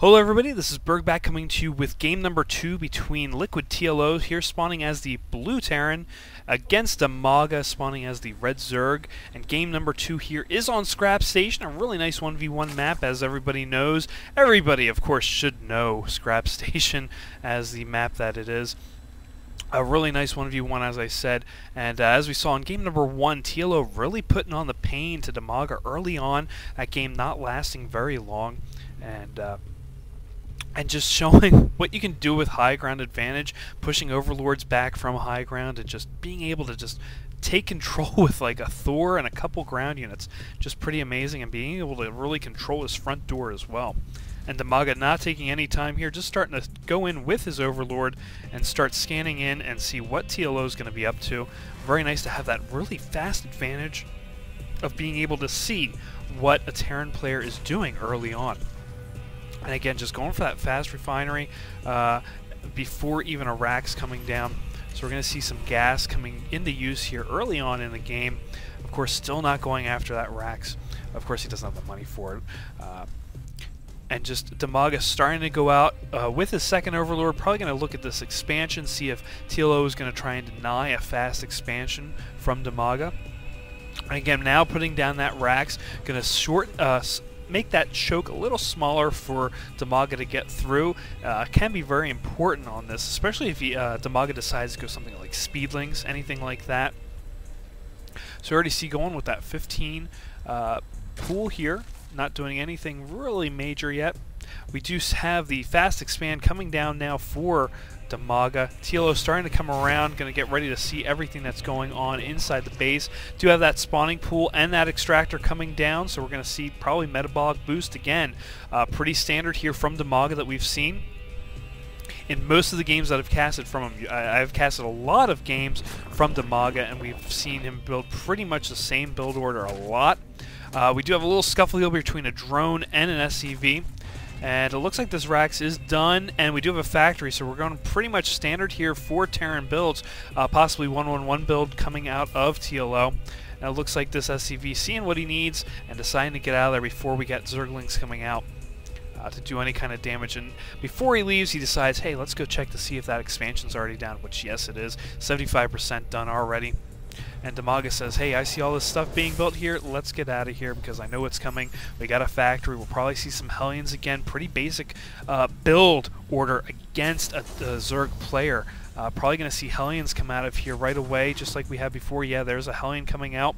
Hello everybody, this is Burgback coming to you with game number 2 between LiquidTLO here spawning as the blue Terran against Dimaga spawning as the red Zerg. And game number 2 here is on Scrap Station, a really nice 1v1 map as everybody knows. Everybody of course should know Scrap Station as the map that it is. A really nice 1v1 as I said, and as we saw in game number 1, TLO really putting on the pain to Dimaga early on, that game not lasting very long, and just showing what you can do with high ground advantage, pushing overlords back from high ground, and just being able to just take control with like a Thor and a couple ground units. Just pretty amazing, and being able to really control his front door as well. And Dimaga not taking any time here, just starting to go in with his overlord and start scanning in and see what TLO is going to be up to. Very nice to have that really fast advantage of being able to see what a Terran player is doing early on. And again, just going for that fast refinery before even a rack's coming down. So we're going to see some gas coming into use here early on in the game. Of course, still not going after that racks. Of course, he doesn't have the money for it. And just Dimaga starting to go out with his second overlord. Probably going to look at this expansion, see if TLO is going to try and deny a fast expansion from Dimaga. And again, now putting down that racks, going to make that choke a little smaller for Dimaga to get through. Can be very important on this, especially if Dimaga decides to go something like speedlings, anything like that. So we already see going with that 15 pool here, not doing anything really major yet. We do have the fast expand coming down now for Dimaga. TLO starting to come around, going to get ready to see everything that's going on inside the base. Do have that spawning pool and that extractor coming down, so we're going to see probably metabolic boost again. Pretty standard here from Dimaga that we've seen in most of the games that I've casted from him. I've casted a lot of games from Dimaga, and we've seen him build pretty much the same build order a lot. We do have a little scuffle here between a drone and an SCV. And it looks like this racks is done, and we do have a factory, so we're going pretty much standard here for Terran builds, possibly 1-1-1 build coming out of TLO. And it looks like this SCV seeing what he needs and deciding to get out of there before we get Zerglings coming out to do any kind of damage. And before he leaves, he decides, hey, let's go check to see if that expansion's already down, which yes it is, 75% done already. And Dimaga says, hey, I see all this stuff being built here, let's get out of here because I know it's coming. We got a factory, we'll probably see some Hellions again. Pretty basic build order against a Zerg player. Probably going to see Hellions come out of here right away, just like we had before. Yeah, there's a Hellion coming out.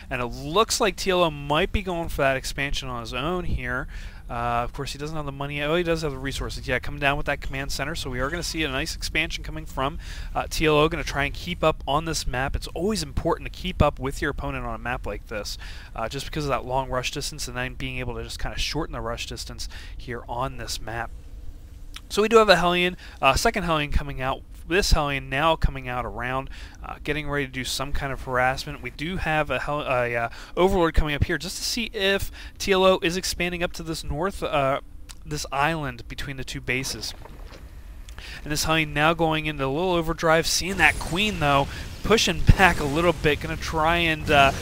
And it looks like TLO might be going for that expansion on his own here. Of course, he doesn't have the money. Oh, he does have the resources. Yeah, coming down with that command center. So we are going to see a nice expansion coming from TLO. Going to try and keep up on this map. It's always important to keep up with your opponent on a map like this, just because of that long rush distance, and then being able to just kind of shorten the rush distance here on this map. So we do have a Hellion, second Hellion coming out. This Hellion now coming out around, getting ready to do some kind of harassment. We do have a Overlord coming up here just to see if TLO is expanding up to this north, this island between the two bases. And this Hellion now going into a little overdrive, seeing that Queen though, pushing back a little bit, going to try and to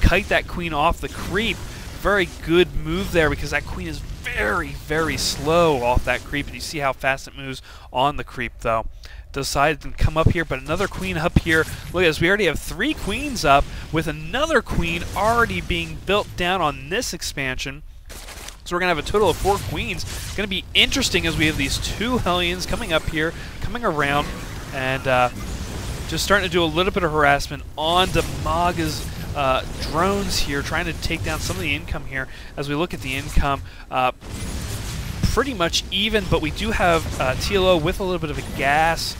kite that Queen off the creep. Very good move there because that Queen is very, very slow off that creep, and you see how fast it moves on the creep though. Decided to come up here, but another Queen up here. Look at this, we already have 3 Queens up with another Queen already being built down on this expansion. So we're going to have a total of 4 Queens. It's going to be interesting as we have these 2 Hellions coming up here, coming around, and just starting to do a little bit of harassment on Dimaga's drones here, trying to take down some of the income here. As we look at the income, pretty much even, but we do have TLO with a little bit of a gas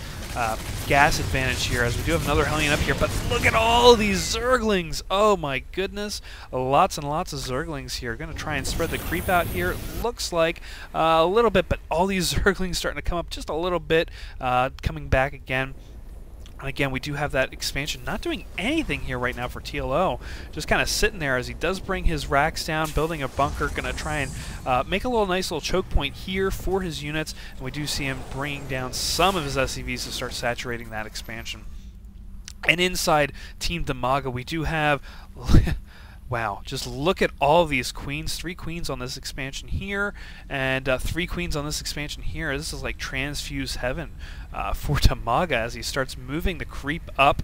advantage here, as we do have another Hellion up here. But look at all these Zerglings! Oh my goodness, lots and lots of Zerglings here. Going to try and spread the creep out here. It looks like a little bit, but all these Zerglings starting to come up just a little bit, coming back again. And again, we do have that expansion not doing anything here right now for TLO. Just kind of sitting there as he does bring his racks down, building a bunker, going to try and make a nice little choke point here for his units. And we do see him bringing down some of his SCVs to start saturating that expansion. And inside Team Dimaga, we do have Wow, just look at all these queens. 3 queens on this expansion here, and 3 queens on this expansion here. This is like transfuse heaven for Dimaga as he starts moving the creep up,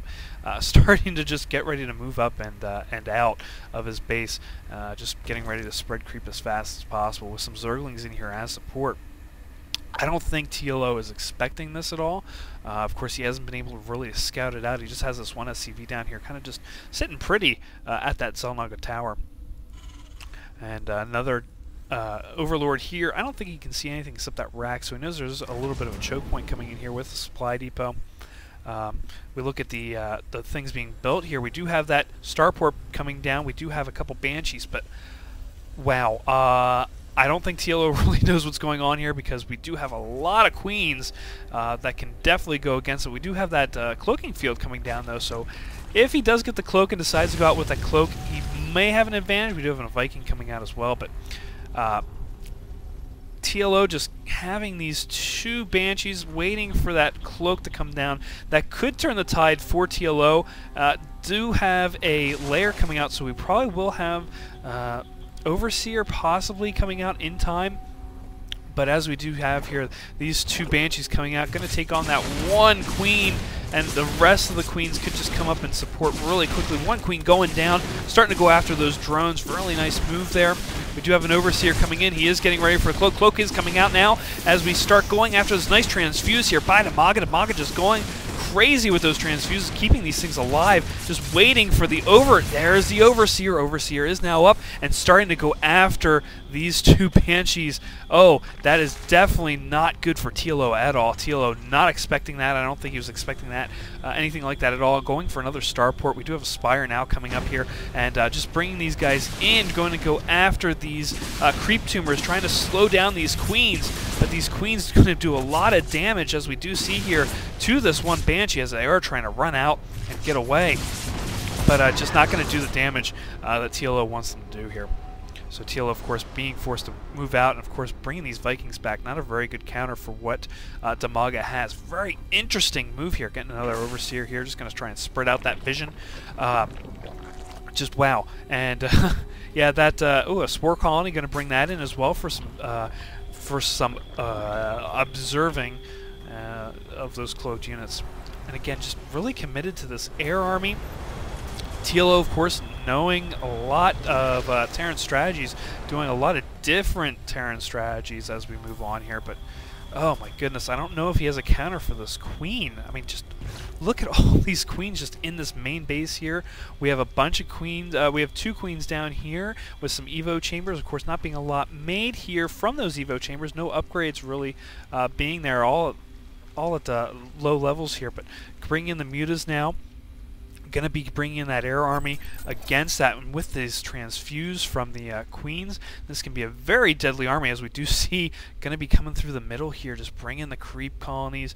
starting to just get ready to move up and out of his base, just getting ready to spread creep as fast as possible with some Zerglings in here as support. I don't think TLO is expecting this at all. Of course, he hasn't been able to really scout it out. He just has this one SCV down here, kind of just sitting pretty at that Xel'Naga tower. And another Overlord here. I don't think he can see anything except that rack, so he knows there's a little bit of a choke point coming in here with the supply depot. We look at the things being built here. We do have that starport coming down. We do have a couple Banshees, but wow. I don't think TLO really knows what's going on here because we do have a lot of queens that can definitely go against it. We do have that cloaking field coming down, though, so if he does get the cloak and decides to go out with that cloak, he may have an advantage. We do have a Viking coming out as well, but TLO just having these 2 Banshees waiting for that cloak to come down. That could turn the tide for TLO. Do have a layer coming out, so we probably will have Overseer possibly coming out in time, but as we do have here these 2 Banshees coming out, going to take on that 1 queen, and the rest of the queens could just come up and support really quickly. 1 queen going down, starting to go after those drones. Really nice move there. We do have an Overseer coming in. He is getting ready for a cloak. Cloak is coming out now as we start going after this nice transfuse here by Dimaga. Dimaga just going crazy with those transfuses, keeping these things alive, just waiting for the There's the Overseer. Overseer is now up and starting to go after these 2 Banshees. Oh, that is definitely not good for TLO at all. TLO not expecting that. I don't think he was expecting that, anything like that at all. Going for another starport. We do have a Spire now coming up here, and just bringing these guys in, going to go after these creep tumors, trying to slow down these queens. But these queens are going to do a lot of damage, as we do see here, to this 1 Banshee as they are trying to run out and get away. But just not going to do the damage that TLO wants them to do here. So TLO, of course, being forced to move out, and of course bringing these Vikings back. Not a very good counter for what Dimaga has. Very interesting move here. Getting another Overseer here. Just going to try and spread out that vision. Just wow. And yeah, that a Spore Colony, going to bring that in as well for some observing of those cloaked units. And again, just really committed to this air army. TLO, of course, knowing a lot of Terran strategies, doing a lot of different Terran strategies as we move on here, but oh my goodness, I don't know if he has a counter for this queen. I mean, just look at all these queens just in this main base here. We have a bunch of queens. We have 2 queens down here with some Evo chambers. Of course, not being a lot made here from those Evo chambers. No upgrades really being there, all at low levels here. But bring in the mutas now. Going to be bringing in that air army against that, and with this transfuse from the queens, this can be a very deadly army, as we do see going to be coming through the middle here, just bringing the creep colonies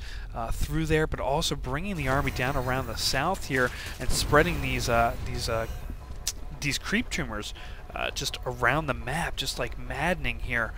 through there, but also bringing the army down around the south here and spreading these creep tumors just around the map, just like maddening here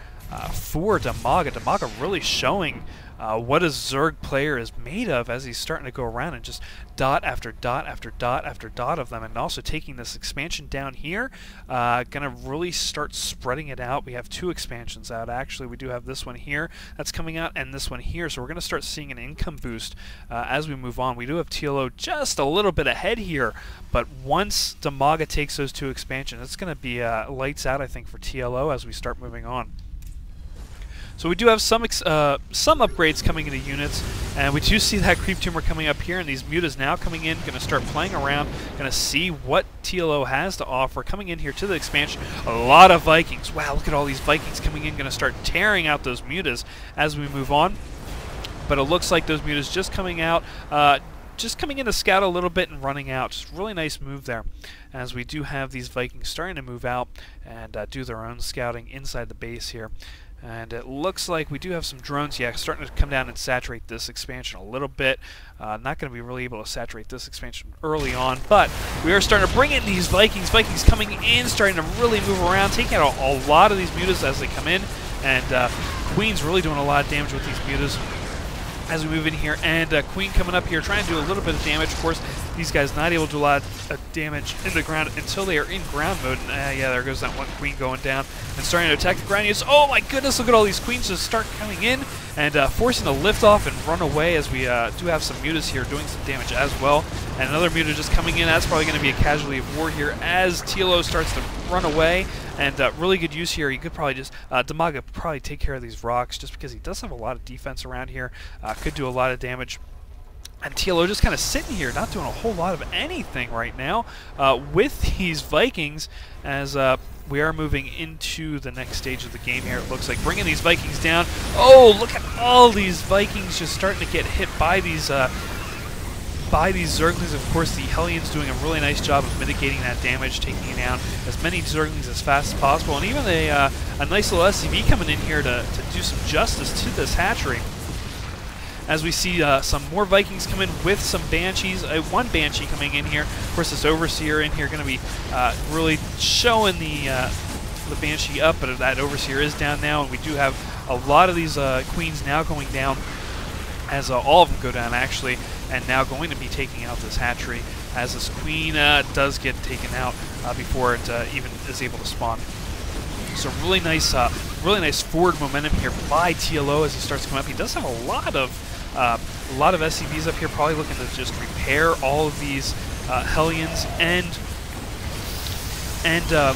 for Dimaga. Dimaga really showing what a Zerg player is made of as he's starting to go around and just dot after dot after dot after dot of them, and also taking this expansion down here, gonna really start spreading it out. We have 2 expansions out, actually. We do have this one here that's coming out and this one here, so we're gonna start seeing an income boost as we move on. We do have TLO just a little bit ahead here, but once Dimaga takes those 2 expansions, it's gonna be lights out, I think, for TLO as we start moving on. So we do have some upgrades coming into units, and we do see that creep tumor coming up here, and these mutas now coming in, going to start playing around, going to see what TLO has to offer. Coming in here to the expansion, a lot of Vikings. Wow, look at all these Vikings coming in, going to start tearing out those mutas as we move on. But it looks like those mutas just coming out, just coming in to scout a little bit and running out. Just really nice move there, as we do have these Vikings starting to move out and do their own scouting inside the base here. And it looks like we do have some drones, starting to come down and saturate this expansion a little bit. Not going to be really able to saturate this expansion early on, but we are starting to bring in these Vikings. Vikings coming in, starting to really move around, taking out a lot of these mutas as they come in. And Queen's really doing a lot of damage with these mutas as we move in here. And Queen coming up here, trying to do a little bit of damage. Of course, these guys not able to do a lot of damage in the ground until they are in ground mode. And yeah, there goes that one queen going down and starting to attack the ground units. Oh my goodness, look at all these queens just start coming in and forcing to lift off and run away, as we do have some mutas here doing some damage as well. And another muta just coming in. That's probably going to be a casualty of war here as TLO starts to run away. And really good use here. He could probably just, Dimaga could probably take care of these rocks just because he does have a lot of defense around here. Could do a lot of damage. And TLO just kind of sitting here, not doing a whole lot of anything right now with these Vikings, as we are moving into the next stage of the game here. It looks like bringing these Vikings down. Oh, look at all these Vikings just starting to get hit by these Zerglings. Of course, the Hellions doing a really nice job of mitigating that damage, taking down as many Zerglings as fast as possible, and even a nice little SCV coming in here to do some justice to this hatchery. As we see some more Vikings come in with some Banshees, one Banshee coming in here. Of course, this Overseer in here going to be really showing the Banshee up, but that Overseer is down now, and we do have a lot of these Queens now going down, as all of them go down actually, and now going to be taking out this hatchery, as this Queen does get taken out before it even is able to spawn. So really nice forward momentum here by TLO as he starts to come up. He does have a lot of SCVs up here, probably looking to just repair all of these Hellions and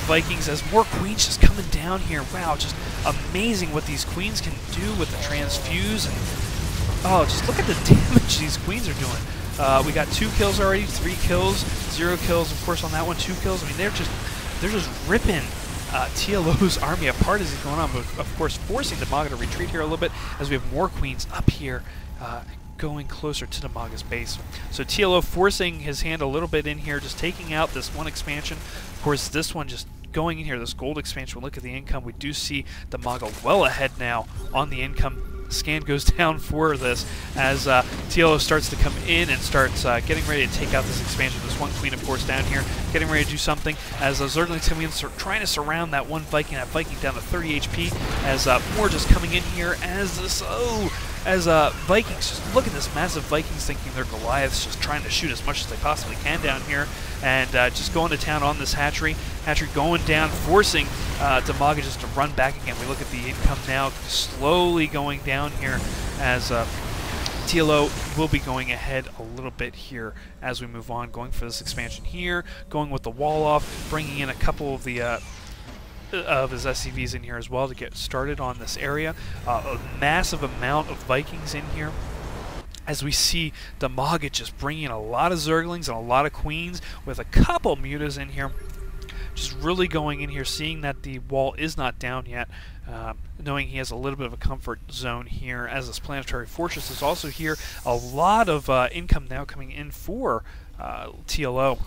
Vikings, as more Queens just coming down here. Wow, just amazing what these Queens can do with the transfuse. And oh, just look at the damage these Queens are doing. We got 2 kills already, 3 kills, 0 kills, of course, on that one, 2 kills. I mean, they're just ripping TLO's army apart as he's going on, but of course forcing Dimaga to retreat here a little bit, as we have more Queens up here going closer to Dimaga's base. So TLO forcing his hand a little bit in here, just taking out this one expansion. Of course, this one just going in here, this gold expansion. Look at the income. We do see Dimaga well ahead now on the income. Scan goes down for this as TLO starts to come in and starts getting ready to take out this expansion. This one Queen, of course, down here, getting ready to do something as Zerglings coming in, trying to surround that one Viking. That Viking down to 30 HP as more just coming in here as this, Vikings, just look at this massive Vikings thinking they're Goliaths, just trying to shoot as much as they possibly can down here, and just going to town on this hatchery. Hatchery going down, forcing Dimaga just to run back again. We look at the income now, slowly going down here as TLO will be going ahead a little bit here as we move on, going for this expansion here, going with the wall off, bringing in a couple of the of his SCVs in here as well to get started on this area. A massive amount of Vikings in here, as we see Dimaga just bringing in a lot of Zerglings and a lot of Queens with a couple mutas in here. Just really going in here, seeing that the wall is not down yet, knowing he has a little bit of a comfort zone here, as this planetary fortress is also here. A lot of income now coming in for TLO.